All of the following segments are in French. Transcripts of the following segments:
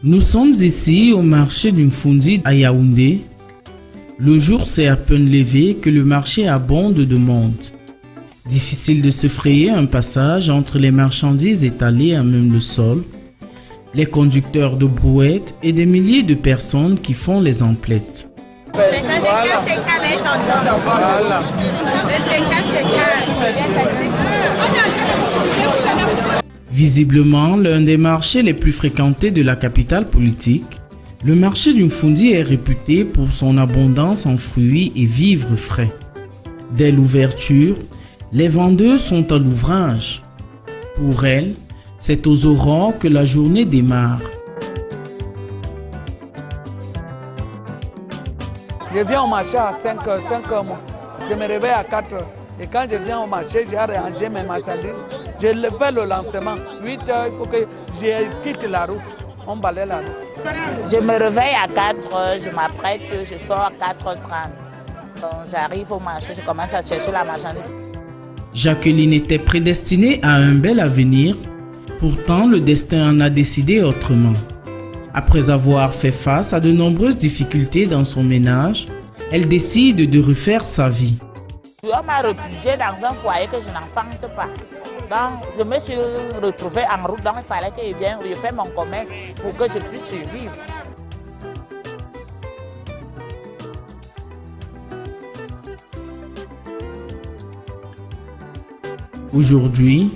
Nous sommes ici au marché d'une Foundi à Yaoundé. Le jour s'est à peine levé que le marché abonde de monde. Difficile de se frayer un passage entre les marchandises étalées à même le sol, les conducteurs de brouettes et des milliers de personnes qui font les emplettes. Visiblement, l'un des marchés les plus fréquentés de la capitale politique, le marché d'une Foundi est réputé pour son abondance en fruits et vivres frais. Dès l'ouverture, les vendeurs sont à l'ouvrage. Pour elles, c'est aux aurores que la journée démarre. Je viens au marché à 5 heures. Je me réveille à 4 heures. Et quand je viens au marché, j'ai arrangé mes marchandises. Je fais le lancement. 8 heures, il faut que je quitte la route. On balaye la route. Je me réveille à 4 heures, je m'apprête, je sors à 4h30. Donc j'arrive au marché, je commence à chercher la marchandise. Jacqueline était prédestinée à un bel avenir. Pourtant, le destin en a décidé autrement. Après avoir fait face à de nombreuses difficultés dans son ménage, elle décide de refaire sa vie. On m'a réfugiée dans un foyer que je n'enfante pas. Donc, je me suis retrouvée en route, donc il fallait que je fasse mon commerce pour que je puisse survivre. Aujourd'hui,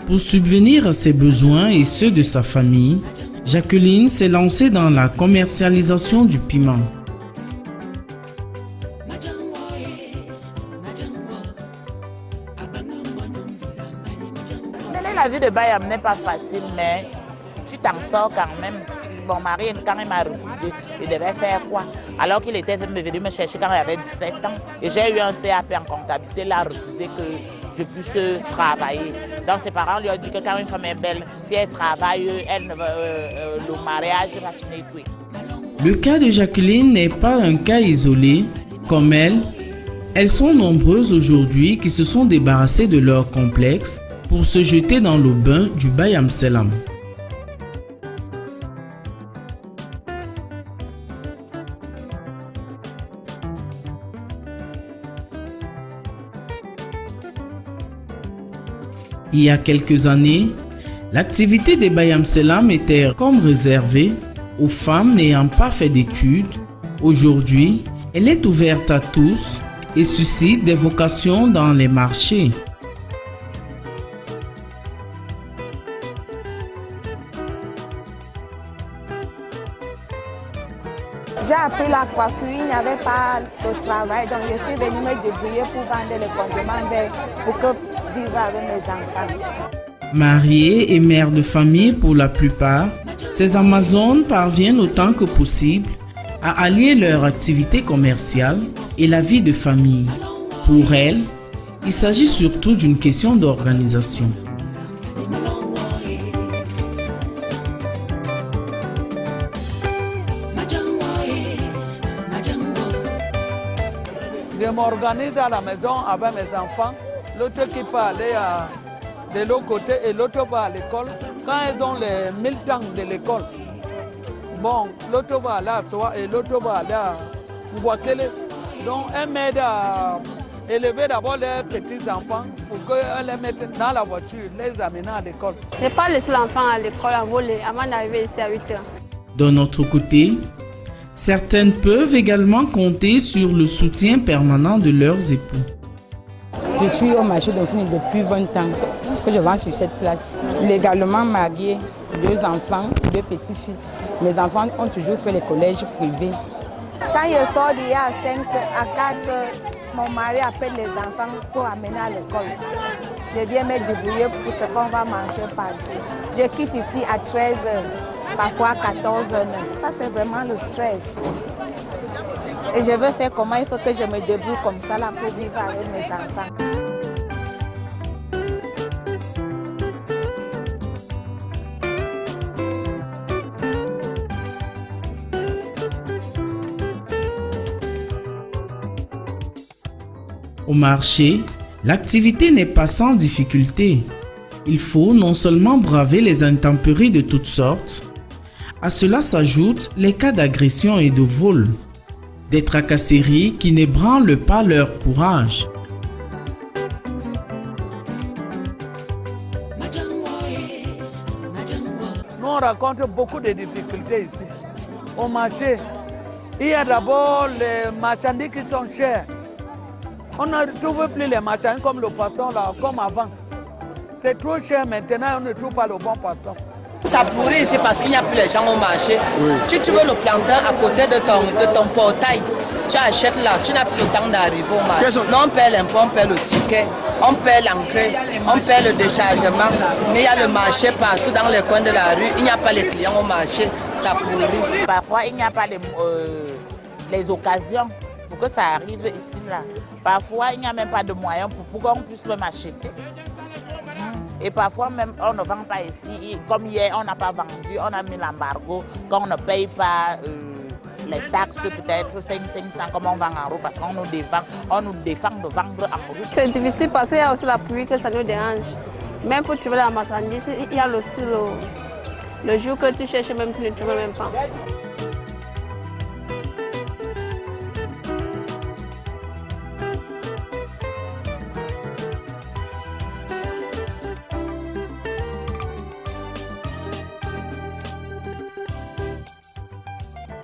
pour subvenir à ses besoins et ceux de sa famille, Jacqueline s'est lancée dans la commercialisation du piment. La vie de Bayam n'est pas facile, mais tu t'en sors quand même. Mon mari, quand il m'a répudié, il devait faire quoi? Alors qu'il était venu me chercher quand j'avais 17 ans. Et j'ai eu un CAP en comptabilité, il a refusé que je puisse travailler. Donc ses parents lui ont dit que quand une femme est belle, si elle travaille, le mariage va finir quick. Le cas de Jacqueline n'est pas un cas isolé. Comme elle, elles sont nombreuses aujourd'hui qui se sont débarrassées de leur complexe pour se jeter dans le bain du Bayam Selam. Il y a quelques années, l'activité des Bayam Selam était comme réservée aux femmes n'ayant pas fait d'études. Aujourd'hui, elle est ouverte à tous et suscite des vocations dans les marchés. J'ai appris la coiffure, il n'y avait pas de travail, donc je suis venue me débrouiller pour vendre les condiments pour que vivre avec mes enfants. Mariées et mères de famille pour la plupart, ces Amazones parviennent autant que possible à allier leur activité commerciale et la vie de famille. Pour elles, il s'agit surtout d'une question d'organisation. Je m'organise à la maison avec mes enfants. L'autre qui peut aller de l'autre côté et l'autre va à l'école. Quand ils ont les 1000 temps de l'école, bon, l'autre va aller à Soa et l'autre va aller à Mwakele. Donc, elle m'aide à élever d'abord les petits-enfants pour qu'elle les mette dans la voiture, les amener à l'école. Je n'ai pas laissé l'enfant à l'école en voler avant d'arriver ici à 8 ans. D'un autre côté, certaines peuvent également compter sur le soutien permanent de leurs époux. Je suis au marché de Foundi depuis 20 ans que je vends sur cette place. Légalement mariée, 2 enfants, 2 petits-fils. Mes enfants ont toujours fait les collèges privés. Quand je sors d'hier à 5, à 4, mon mari appelle les enfants pour amener à l'école. Je viens me débrouiller pour ce qu'on va manger par jour. Je quitte ici à 13 h, parfois 14 h. Ça, c'est vraiment le stress. Et je veux faire comment il faut que je me débrouille comme ça là pour vivre avec mes enfants. Au marché, l'activité n'est pas sans difficulté. Il faut non seulement braver les intempéries de toutes sortes, À cela s'ajoutent les cas d'agression et de vol, des tracasseries qui n'ébranlent pas leur courage. Nous, on rencontre beaucoup de difficultés ici. Au marché, il y a d'abord les marchandises qui sont chères. On ne trouve plus les marchandises comme le poisson, là, comme avant. C'est trop cher maintenant, on ne trouve pas le bon poisson. Ça pourrit ici parce qu'il n'y a plus les gens au marché. Oui. Tu trouves le plantain à côté de ton portail. Tu achètes là, tu n'as plus le temps d'arriver au marché. Non, on paie l'impôt, on paie le ticket, on paie l'entrée, on paie le déchargement. Mais il y a le marché partout dans les coins de la rue. Il n'y a pas les clients au marché. Ça pourrit. Parfois, il n'y a pas les occasions pour que ça arrive ici, là. Parfois, il n'y a même pas de moyens pour qu'on puisse même acheter. Et parfois même, on ne vend pas ici. Comme hier, on n'a pas vendu, on a mis l'embargo. Quand on ne paye pas les taxes, peut-être 500, comme on vend en route, parce qu'on nous défend de vendre en route. C'est difficile parce qu'il y a aussi la pluie que ça nous dérange. Même pour trouver la marchandise, il y a aussi le jour que tu cherches, même tu ne trouves même pas.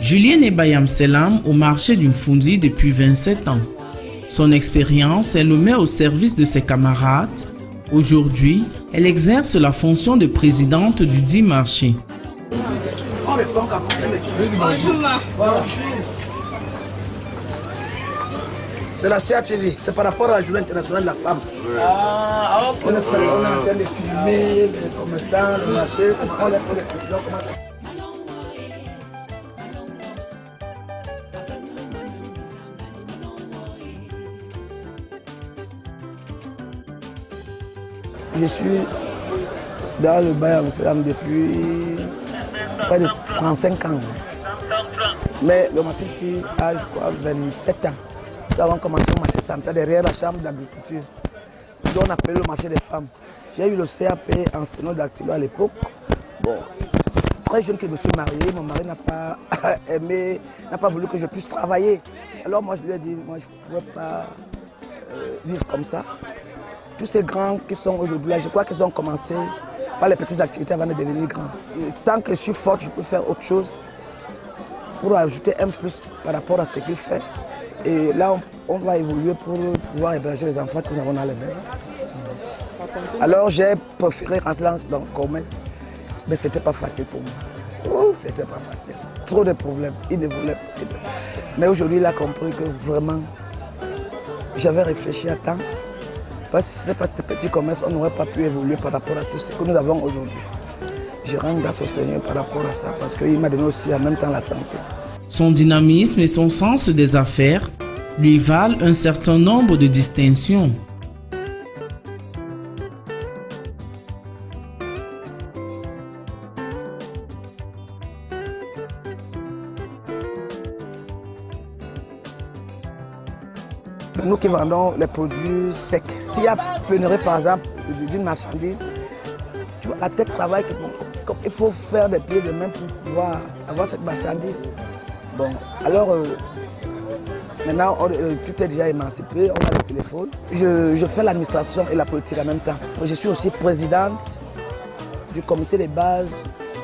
Julien Ebayam Selam au marché du Mfundi depuis 27 ans. Son expérience, elle le met au service de ses camarades. Aujourd'hui, elle exerce la fonction de présidente du dit marché. Bonjour, ma. Bonjour. C'est la CATV, c'est par rapport à la journée internationale de la femme. Ah, ok. On est en train de filmer les commerçants, le marché, comment les présidents commencent à... Je suis dans le Bayam Selam depuis près de 35 ans. Mais le marché ici a, je crois, 27 ans. Nous avons commencé au marché central derrière la chambre d'agriculture. On appelait le marché des femmes. J'ai eu le CAP enseignant d'activité à l'époque. Bon, très jeune que je me suis marié, mon mari n'a pas aimé, n'a pas voulu que je puisse travailler. Alors moi je lui ai dit, moi je ne pouvais pas vivre comme ça. Tous ces grands qui sont aujourd'hui là, je crois qu'ils ont commencé par les petites activités avant de devenir grands. Sans que je suis forte, je peux faire autre chose pour ajouter un plus par rapport à ce qu'il fait. Et là, on va évoluer pour pouvoir héberger les enfants que nous avons dans les maisons. Alors j'ai préféré rentrer dans le commerce, mais ce n'était pas facile pour moi. C'était pas facile. Trop de problèmes, il ne voulait pas. Mais aujourd'hui, il a compris que vraiment, j'avais réfléchi à temps. Parce que si ce n'est pas ce petit commerce, on n'aurait pas pu évoluer par rapport à tout ce que nous avons aujourd'hui. Je rends grâce au Seigneur par rapport à ça, parce qu'il m'a donné aussi en même temps la santé. Son dynamisme et son sens des affaires lui valent un certain nombre de distinctions. Nous qui vendons les produits secs, s'il y a pénurie par exemple d'une marchandise, tu vois, la tête travaille, comme il faut faire des pieds et mains pour pouvoir avoir cette marchandise. Bon, alors maintenant tout est déjà émancipé, on a le téléphone. Je fais l'administration et la politique en même temps. Je suis aussi présidente du comité de base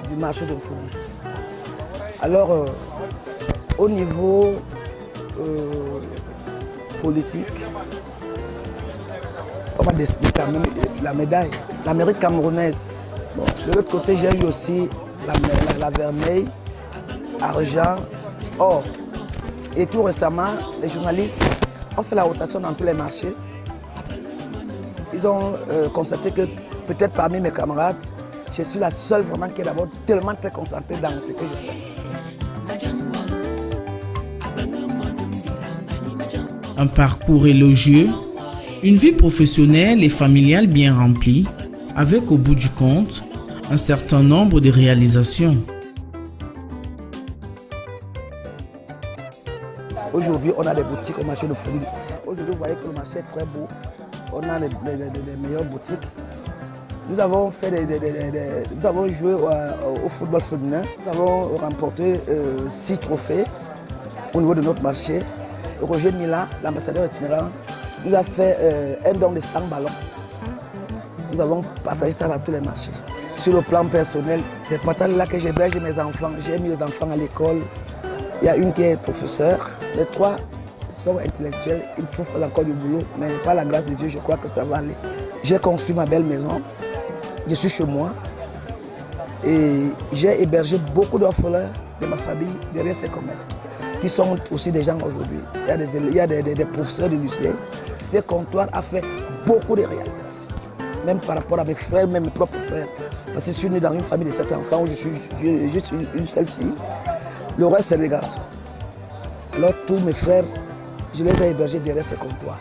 du marché de Mfundi. Alors au niveau politique, on va décider quand même la médaille, la mérite camerounaise. Bon, de l'autre côté, j'ai eu aussi la vermeille, argent, or. Et tout récemment, les journalistes ont fait la rotation dans tous les marchés. Ils ont constaté que peut-être parmi mes camarades, je suis la seule vraiment qui est d'abord tellement très concentrée dans ce que je fais. Un parcours élogieux, une vie professionnelle et familiale bien remplie, avec au bout du compte, un certain nombre de réalisations. Aujourd'hui, on a des boutiques au marché de Mfundi. Aujourd'hui, vous voyez que le marché est très beau. On a les meilleures boutiques. Nous avons joué au football féminin. Nous avons remporté 6 trophées au niveau de notre marché. Roger Mila, l'ambassadeur itinérant, nous a fait un don de 100 ballons. Nous avons partagé ça dans tous les marchés. Sur le plan personnel, c'est pourtant là que j'héberge mes enfants. J'ai mis les enfants à l'école. Il y a une qui est professeure. Les 3 sont intellectuels. Ils ne trouvent pas encore du boulot. Mais par la grâce de Dieu, je crois que ça va aller. J'ai construit ma belle maison. Je suis chez moi. Et j'ai hébergé beaucoup d'orphelins de ma famille derrière ces commerces, qui sont aussi des gens aujourd'hui. Il y a des professeurs de lycée. Ce comptoir a fait beaucoup de réalisations. Même par rapport à mes frères, même mes propres frères. Parce que je suis né dans une famille de 7 enfants où je suis juste une seule fille. Le reste, c'est des garçons. Alors tous mes frères, je les ai hébergés derrière ce comptoir.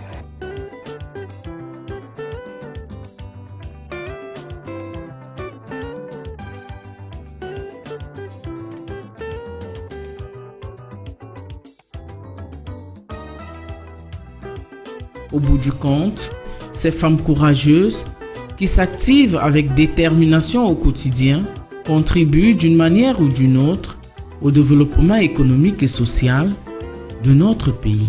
Au bout du compte, ces femmes courageuses qui s'activent avec détermination au quotidien contribuent d'une manière ou d'une autre au développement économique et social de notre pays.